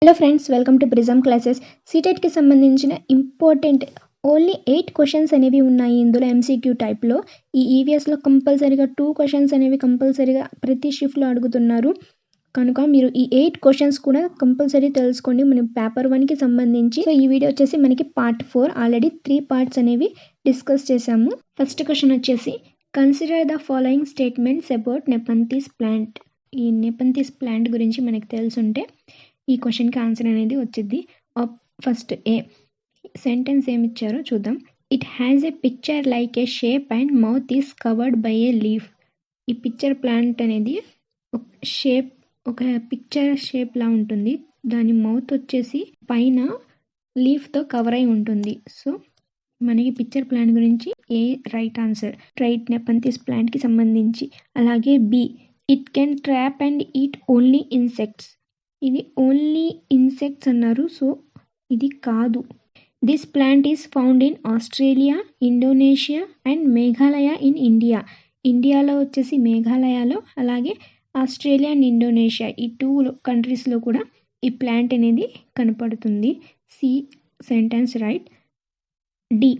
Hello friends, welcome to Prism Classes. సీటెట్కి సంబంధించిన important only 8 questions అనేవి ఉన్నాయి ఇందులో ఎంసీక్యూ టైప్లో. ఈ ఈవీఎస్లో కంపల్సరీగా 2 క్వశ్చన్స్ అనేవి కంపల్సరీగా ప్రతి షిఫ్ట్లో అడుగుతున్నారు కనుక మీరు ఈ 8 క్వశ్చన్స్ కూడా కంపల్సరీ తెలుసుకోండి మనం పేపర్ 1కి సంబంధించి. సో ఈ వీడియో వచ్చేసి మనకి పార్ట్ 4, ఆల్రెడీ 3 పార్ట్స్ అనేవి డిస్కస్ చేసాము. ఫస్ట్ క్వశ్చన్ వచ్చేసి consider the following statements about Nepenthes plant. ఈ నెపంథీస్ ప్లాంట్ గురించి మనకి తెలుసుంటే ఈ క్వశ్చన్కి ఆన్సర్ అనేది వచ్చింది. ఫస్ట్ ఏ సెంటెన్స్ ఏమి ఇచ్చారో చూద్దాం. It has a picture like A shape and mouth is covered by A leaf. ఈ పిక్చర్ ప్లాంట్ అనేది ఒక పిక్చర్ షేప్ లా ఉంటుంది. దాని మౌత్ వచ్చేసి పైన లీఫ్తో కవర్ అయి ఉంటుంది. సో మనకి పిక్చర్ ప్లాంట్ గురించి A right answer, right nepenthes ప్లాంట్కి సంబంధించి. అలాగే B it can trap and eat only insects. ఇది ఓన్లీ ఇన్సెక్ట్స్ అన్నారు, సో ఇది కాదు. This plant is found in Australia, Indonesia and Meghalaya in India. ఇండియాలో వచ్చేసి మేఘాలయలో, అలాగే ఆస్ట్రేలియా అండ్ ఇండోనేషియా ఈ 2 కంట్రీస్లో కూడా ఈ ప్లాంట్ అనేది కనపడుతుంది. C sentence right. D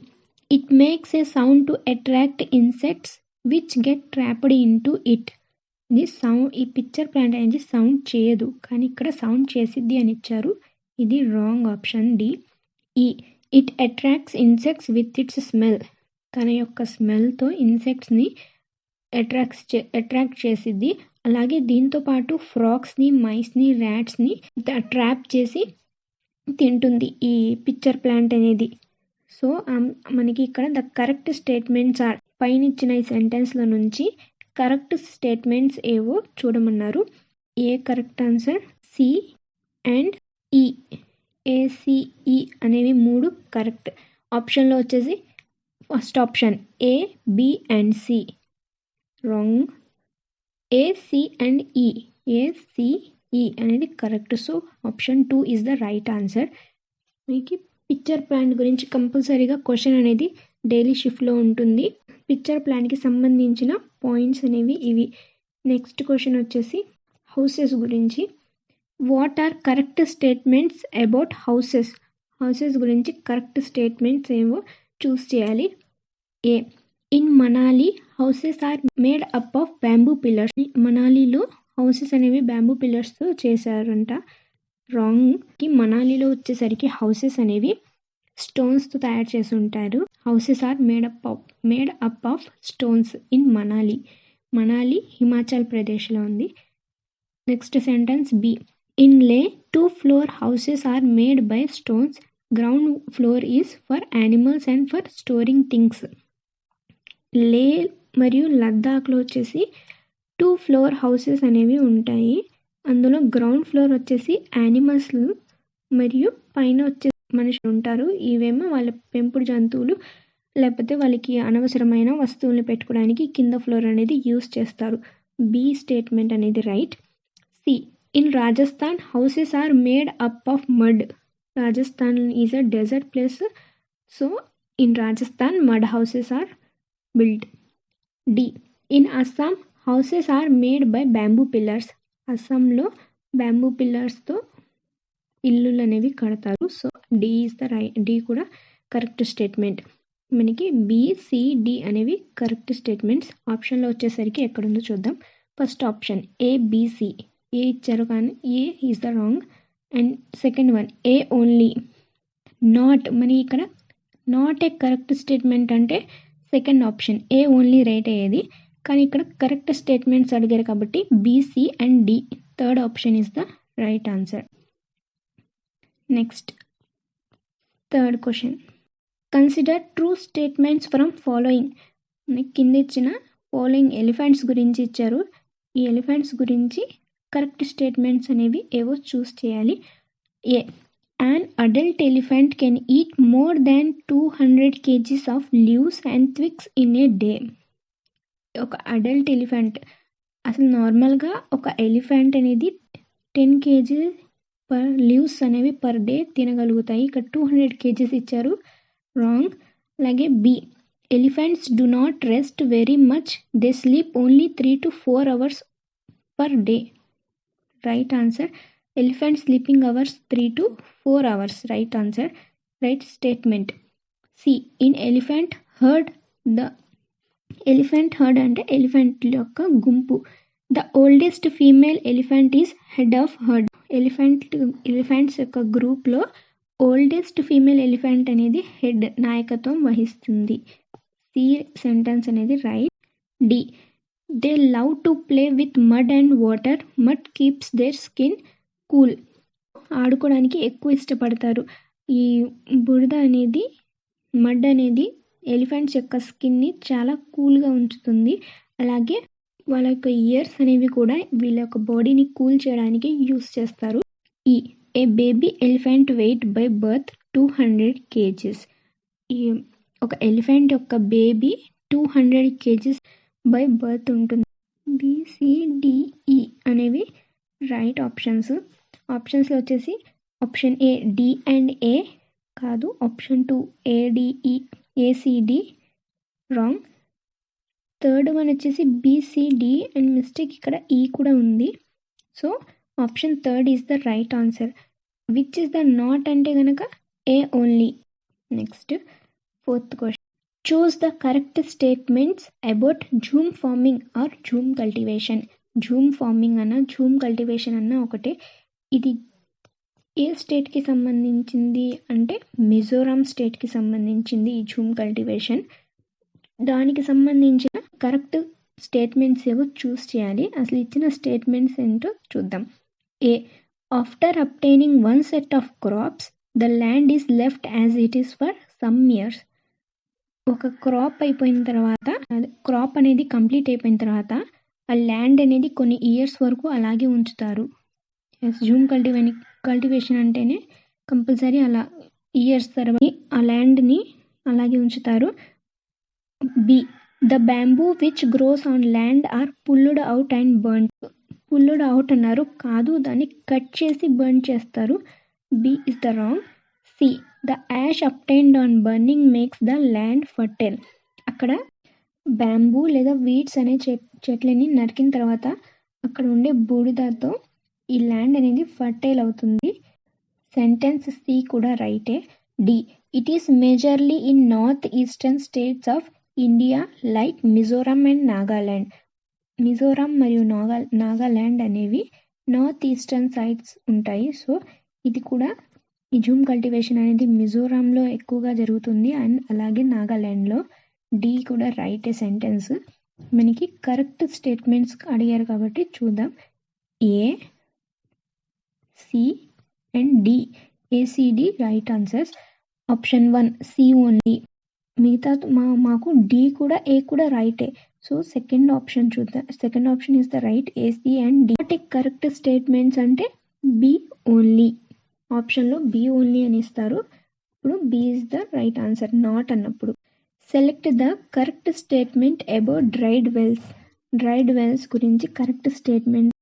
it makes a sound to attract insects which get trapped into it. ఈ పిక్చర్ ప్లాంట్ అనేది సౌండ్ చేయదు, కానీ ఇక్కడ సౌండ్ చేసిద్ది అని ఇచ్చారు. ఇది wrong option D. E it attracts insects with its smell. తన యొక్క స్మెల్తో ఇన్సెక్ట్స్ని అట్రాక్ట్ చేసిద్ది. అలాగే దీంతో పాటు ఫ్రాక్స్ని, మైస్ని, ర్యాట్స్ని ట్రాప్ చేసి తింటుంది ఈ పిక్చర్ ప్లాంట్ అనేది. సో మనకి ఇక్కడ ద కరెక్ట్ స్టేట్మెంట్స్ ఆర్, పైన ఇచ్చిన ఈ సెంటెన్స్లో నుంచి కరెక్ట్ స్టేట్మెంట్స్ ఏవో చూడమన్నారు. A correct answer, C and E. A C E అనేవి 3 కరెక్ట్. ఆప్షన్లో వచ్చేసి first option A, B and C wrong. A, C and E, A C E అనేది correct. So option 2 is the right answer. మీకు పిక్చర్ ప్లాంట్ గురించి కంపల్సరీగా question అనేది డైలీ షిఫ్ట్లో ఉంటుంది. పిక్చర్ ప్లాంట్కి సంబంధించిన పాయింట్స్ అనేవి ఇవి. నెక్స్ట్ క్వశ్చన్ వచ్చేసి హౌసెస్ గురించి. What are correct statements about houses. Houses గురించి కరెక్ట్ స్టేట్మెంట్స్ ఏవో చూస్ చేయాలి. A in Manali houses are made up of bamboo pillars. మనాలిలో హౌసెస్ అనేవి బ్యాంబూ పిల్లర్స్తో చేశారంట. రాంగ్. మనాలిలో వచ్చేసరికి హౌసెస్ అనేవి స్టోన్స్తో తయారు చేసి ఉంటారు. Houses are made up of stones in Manali. Manali హిమాచల్ ప్రదేశ్లో ఉంది. నెక్స్ట్ సెంటెన్స్ బి ఇన్ లే 2 floor houses are made by stones. Ground floor is for animals and for storing things. లే మరియు లద్దాఖ్లో వచ్చేసి 2 floor houses అనేవి ఉంటాయి. అందులో గ్రౌండ్ ఫ్లోర్ వచ్చేసి యానిమల్స్ మరియు పైన వచ్చేసి మనుషులు ఉంటారు. ఇవేమో వాళ్ళ పెంపుడు జంతువులు, లేకపోతే వాళ్ళకి అనవసరమైన వస్తువుల్ని పెట్టుకోవడానికి కింద ఫ్లోర్ అనేది యూస్ చేస్తారు. బి స్టేట్మెంట్ అనేది right. C in Rajasthan houses are made up of mud. Rajasthan is a desert place, so in Rajasthan mud houses are built. D in Assam houses are made by bamboo pillars. అస్సాంలో bamboo పిల్లర్స్తో ఇల్లులు అనేవి కడతారు. So D is the right. D కూడా correct statement. మనకి B, C, D అనేవి correct statements. ఆప్షన్లో వచ్చేసరికి ఎక్కడుందో చూద్దాం. First option A, B, C. ఏ ఇచ్చారు కానీ A is the wrong. And second one A only. Not, మనకి ఇక్కడ నాట్ ఏ కరెక్ట్ స్టేట్మెంట్ అంటే second option A only right అయ్యేది. కానీ ఇక్కడ కరెక్ట్ స్టేట్మెంట్స్ అడిగారు కాబట్టి B, C and D, third option is the right answer. Next third question. Consider true statements from following. కింద ఇచ్చిన ఫాలోయింగ్ ఎలిఫెంట్స్ గురించి ఇచ్చారు. ఈ ఎలిఫెంట్స్ గురించి కరెక్ట్ స్టేట్మెంట్స్ అనేవి ఏవో చూస్ చేయాలి. A an adult elephant can eat more than 200 kgs of leaves and twigs in a day. ఒక అడల్ట్ ఎలిఫెంట్, అసలు నార్మల్గా ఒక ఎలిఫెంట్ అనేది 10 kg పర్ లీవ్స్ అనేవి పర్ డే తినగలుగుతాయి. ఇక్కడ 200 kgs ఇచ్చారు. రాంగ్. అలాగే B elephants do not rest very much, they sleep only 3 to 4 hours per day. Right answer. Elephant sleeping hours 3 to 4 hours. Right answer. Right statement. C. In elephant herd, the elephant herd అంటే elephant యొక్క గుంపు. The oldest female elephant is head of herd. Elephants యొక్క గ్రూప్లో oldest female elephant అనేది head నాయకత్వం వహిస్తుంది. C sentence అనేది right. D. They love to play with mud and water. Mud keeps their skin cool. ఆడుకోవడానికి ఎక్కువ ఇష్టపడతారు. ఈ బురద అనేది, మడ్ అనేది ఎలిఫెంట్స్ యొక్క స్కిన్ని చాలా కూల్గా ఉంచుతుంది. అలాగే వాళ్ళ యొక్క ఇయర్స్ అనేవి కూడా వీళ్ళ యొక్క బాడీని కూల్ చేయడానికి యూస్ చేస్తారు. E A baby elephant weight by birth 200 kgs. ఈ ఒక ఎలిఫెంట్ యొక్క బేబీ 200 kgs బై బర్త్ ఉంటుంది. BCDE అనేవి రైట్ ఆప్షన్స్. ఆప్షన్స్లో వచ్చేసి option A D and A కాదు, option 2 ADE ACD wrong. Third one వచ్చేసి BCD అండ్ మిస్టేక్, ఇక్కడ ఈ కూడా ఉంది. So option third is the right answer. Which is the not అంటే కనుక A only. Next fourth question. Choose the correct statements about Zoom farming are Zoom cultivation. Zoom farming అన్న Zoom cultivation అన్న ఒకటే. ఇది ఏ స్టేట్కి సంబంధించింది అంటే మిజోరాం స్టేట్కి సంబంధించింది ఈ జూమ్ కల్టివేషన్. దానికి సంబంధించిన కరెక్ట్ స్టేట్మెంట్స్ ఏవో చూస్ చేయాలి. అసలు ఇచ్చిన స్టేట్మెంట్స్ ఏంటో చూద్దాం. A. After obtaining one set of crops the land is left as it is for some years. ఒక క్రాప్ అయిపోయిన తర్వాత, క్రాప్ అనేది కంప్లీట్ అయిపోయిన తర్వాత ఆ ల్యాండ్ అనేది కొన్ని ఇయర్స్ వరకు అలాగే ఉంచుతారు. జూమ్ కల్టివేషన్ అంటేనే కంపల్సరీ అలా ఇయర్స్ తర్వాత ఆ ల్యాండ్ని అలాగే ఉంచుతారు. B. The bamboo which grows on land are pulled out and burn. Pulled out అన్నారు, కాదు, దాన్ని కట్ చేసి బర్న్ చేస్తారు. B is the wrong. C. The ash obtained on burning makes the land fertile. అక్కడ బ్యాంబూ లేదా weeds అనే చెట్లని నరికిన తర్వాత అక్కడ ఉండే బూడిదతో ఈ ల్యాండ్ అనేది ఫర్టైల్ అవుతుంది. సెంటెన్స్ సి కూడా రైటే. D. It is majorly in north eastern states of India like Mizoram and Nagaland. Mizoram మరియు నాగాల్యాండ్ అనేవి నార్త్ ఈస్టర్న్ సైడ్స్ ఉంటాయి. సో ఇది కూడా, ఈ జూమ్ కల్టివేషన్ అనేది మిజోరాంలో ఎక్కువగా జరుగుతుంది అండ్ అలాగే నాగాల్యాండ్లో. డి కూడా రైటే సెంటెన్స్. మనకి కరెక్ట్ స్టేట్మెంట్స్ అడిగారు కాబట్టి చూద్దాం. A, C and D. ACD right answers. Option 1 C only. మిగతా మాకు డి కూడా, ఏ కూడా రైటే. సో సెకండ్ ఆప్షన్ చూద్దాం. Second option is the right, AC and D. Not correct statements అంటే బి ఓన్లీ. ఆప్షన్లో బి ఓన్లీ అని ఇస్తారు. ఇప్పుడు B is the right answer not అన్నప్పుడు. Select the correct statement about dried wells. Dried wells గురించి correct statement.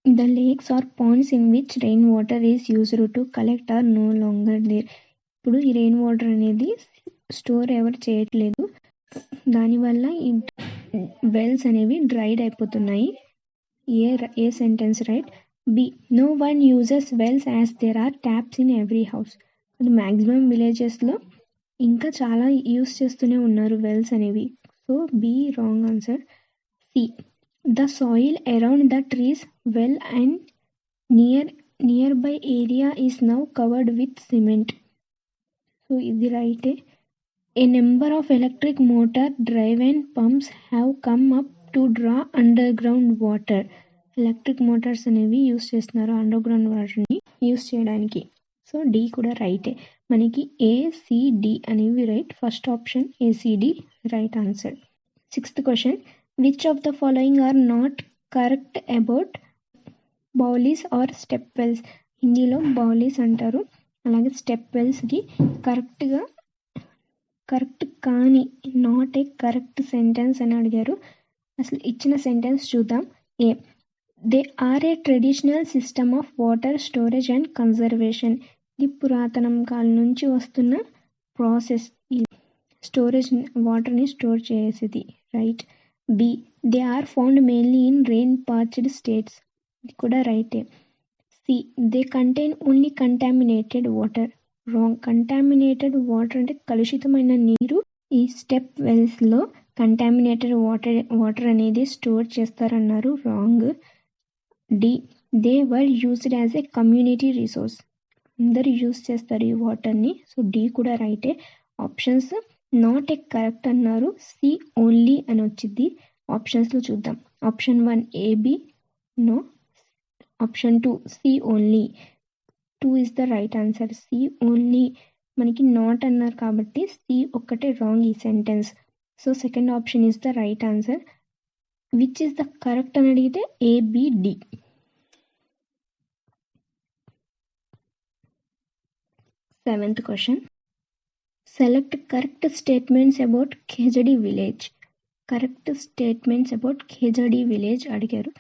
The lakes or ponds in which rain water is used to collect are no longer there. ఇప్పుడు ఈ rain water అనేది store ఎవరు చేయట్లేదు, దానివల్ల ఈ wells అనేవి dried అయిపోతున్నాయి. A sentence right. B. No one uses wells as there are taps in every house. అది మ్యాక్సిమం విలేజెస్లో ఇంకా చాలా యూస్ చేస్తూనే ఉన్నారు వెల్స్ అనేవి. So B wrong answer. C. The soil around the trees well and nearby area is now covered with cement. So ఇది రైటే. A number of electric motor driven pumps have come up to draw underground water. Electric motors అనేవి use చేస్తున్నారు underground వాటర్ని use చేయడానికి. So D కూడా రైటే. మనకి ACD అనేవి right. First option ACD right answer. Sixth question. Which of the following are not correct about baolis or step wells. హిందీలో బౌలీస్ అంటారు, అలాగే స్టెప్ వెల్స్కి కరెక్ట్ కానీ నాట్ ఏ కరెక్ట్ సెంటెన్స్ అని అడిగారు. అసలు ఇచ్చిన సెంటెన్స్ చూద్దాం. A. They are a traditional system of water storage and conservation. ఇది పురాతనం కాలం నుంచి వస్తున్న ప్రాసెస్, ఈ స్టోరేజ్ వాటర్ని స్టోర్ చేసేది. Right. B. They are found mainly in rain parched states. ఇది కూడా రైటే. C they contain only contaminated water. Wrong. Contaminated water అంటే కలుషితమైన నీరు. ఈ స్టెప్ వెల్స్లో కంటామినేటెడ్ వాటర్ అనేది స్టోర్ చేస్తారన్నారు. Wrong. D they were used as a community resource. అందరూ యూజ్ చేస్తారు ఈ వాటర్ని. సో డి కూడా రైటే. ఆప్షన్స్ నాట్ ఏ కరెక్ట్ అన్నారు. సి ఓన్లీ అని వచ్చింది. ఆప్షన్స్లో చూద్దాం. Option 1 AB, no. Option 2 C only. 2 is the right answer. C only మనకి నాట్ అన్నారు కాబట్టి సి ఒక్కటే రాంగ్ ఈ sentence. So second option is the right answer. Which is the correct అని అడిగితే ABD. Seventh question. Select correct statements about Khejadi village. Correct statements about Khejadi village అడిగారు.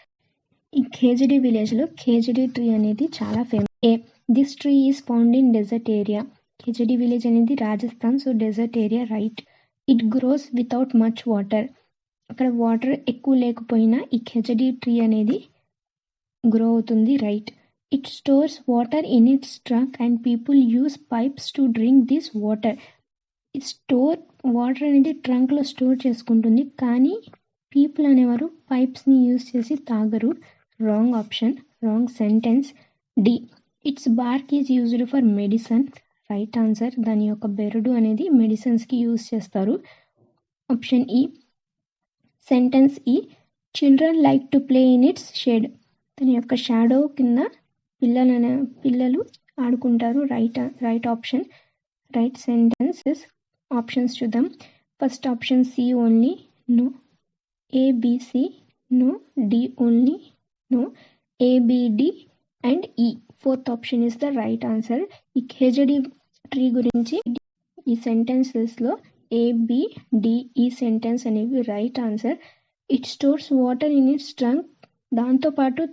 ఈ ఖేజడి విలేజ్లో ఖేజడి ట్రీ అనేది చాలా famous. A this tree is found in desert area. Khejadi village అనేది Rajasthan. So dessert area right. It grows without much water. అక్కడ water ఎక్కువ లేకపోయినా ఈ ఖేజడి ట్రీ అనేది గ్రో అవుతుంది. Right. It stores water in it's trunk and people use pipes to drink this water. Store water అనేది ట్రంక్లో store చేసుకుంటుంది, కానీ పీపుల్ అనేవారు పైప్స్ని యూజ్ చేసి తాగరు. Wrong option. Wrong sentence. D its bark is used for medicine. Right answer. దాని యొక్క బెరడు అనేది మెడిసిన్స్కి యూజ్ చేస్తారు. Option E. Sentence E children like to play in its shade. దాని యొక్క షాడో కింద పిల్లలు ఆడుకుంటారు. Right option. Right sentences. Options చూద్దాం. First option C only, no. ABC, no. D only, no. ABD and E. Fourth option is the right answer. ఈ khejri tree గురించి ఈ సెంటెన్సెస్లో ABD ఈ సెంటెన్స్ అనేవి right answer. It stores water in it's trunk. దాంతోపాటు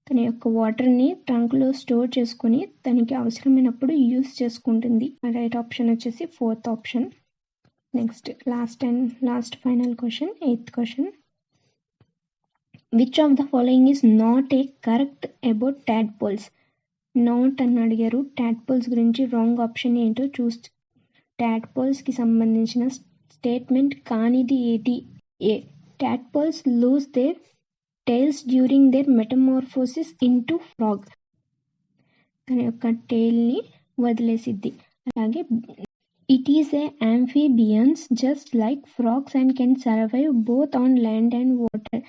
తన యొక్క వాటర్ని ట్రంక్లో స్టోర్ చేసుకొని తనకి అవసరమైనప్పుడు యూస్ చేసుకుంటుంది. రైట్ ఆప్షన్ వచ్చేసి fourth option. Next last final question, eighth question. Which of the following is not A correct about tadpoles. Not అని అడిగారు. టాడ్పోల్స్ గురించి రాంగ్ ఆప్షన్ ఏంటో టాడ్పోల్స్కి సంబంధించిన స్టేట్మెంట్ కానిది ఏది? A tadpoles lose their tails during their metamorphosis into frog. తన యొక్క టైల్ని వదిలేసిద్ది. అలాగే it is a amphibians just like frogs and can survive both on land and water.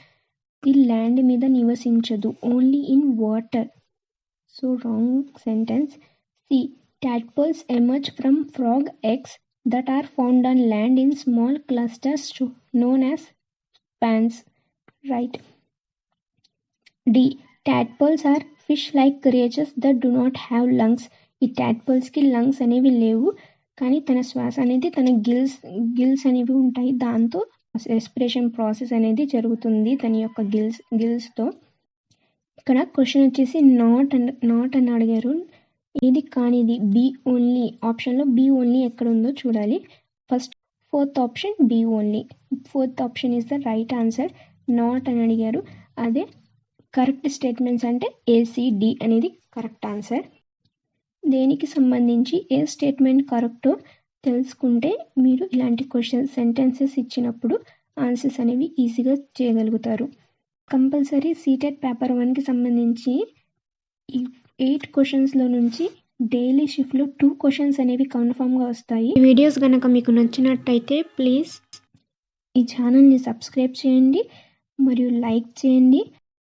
ఇది ల్యాండ్ మీద నివసించదు, only in water. So wrong sentence. C tadpoles emerge from frog eggs that are found on land in small clusters known as spans. Right. D tadpoles are fish-like creatures that do not have lungs. ఈ tadpolesకి lungs అనేవి లేవు, కానీ తన శ్వాస అనేది తన gills అనేవి ఉంటాయి. దాంతో రెస్పిరేషన్ ప్రాసెస్ అనేది జరుగుతుంది తన యొక్క గిల్స్తో. ఇక్కడ క్వశ్చన్ వచ్చేసి నాట్ అని అడిగారు. ఏది కానిది? B only. ఆప్షన్లో బి ఓన్లీ ఎక్కడ ఉందో చూడాలి. Fourth option B only. Fourth option is the right answer. Not అని అడిగారు. అదే కరెక్ట్ స్టేట్మెంట్స్ అంటే ఏసిడి అనేది కరెక్ట్ ఆన్సర్. దేనికి సంబంధించి ఏ స్టేట్మెంట్ కరెక్టో తెలుసుకుంటే మీరు ఇలాంటి సెంటెన్సెస్ ఇచ్చినప్పుడు ఆన్సర్స్ అనేవి ఈజీగా చేయగలుగుతారు. కంపల్సరీ సీటెట్ పేపర్ 1కి సంబంధించి ఈ 8 క్వశ్చన్స్లో నుంచి డైలీ షిఫ్ట్లో 2 క్వశ్చన్స్ అనేవి కన్ఫామ్గా వస్తాయి. ఈ వీడియోస్ కనుక మీకు నచ్చినట్టయితే ప్లీజ్ ఈ ఛానల్ని సబ్స్క్రైబ్ చేయండి మరియు లైక్ చేయండి.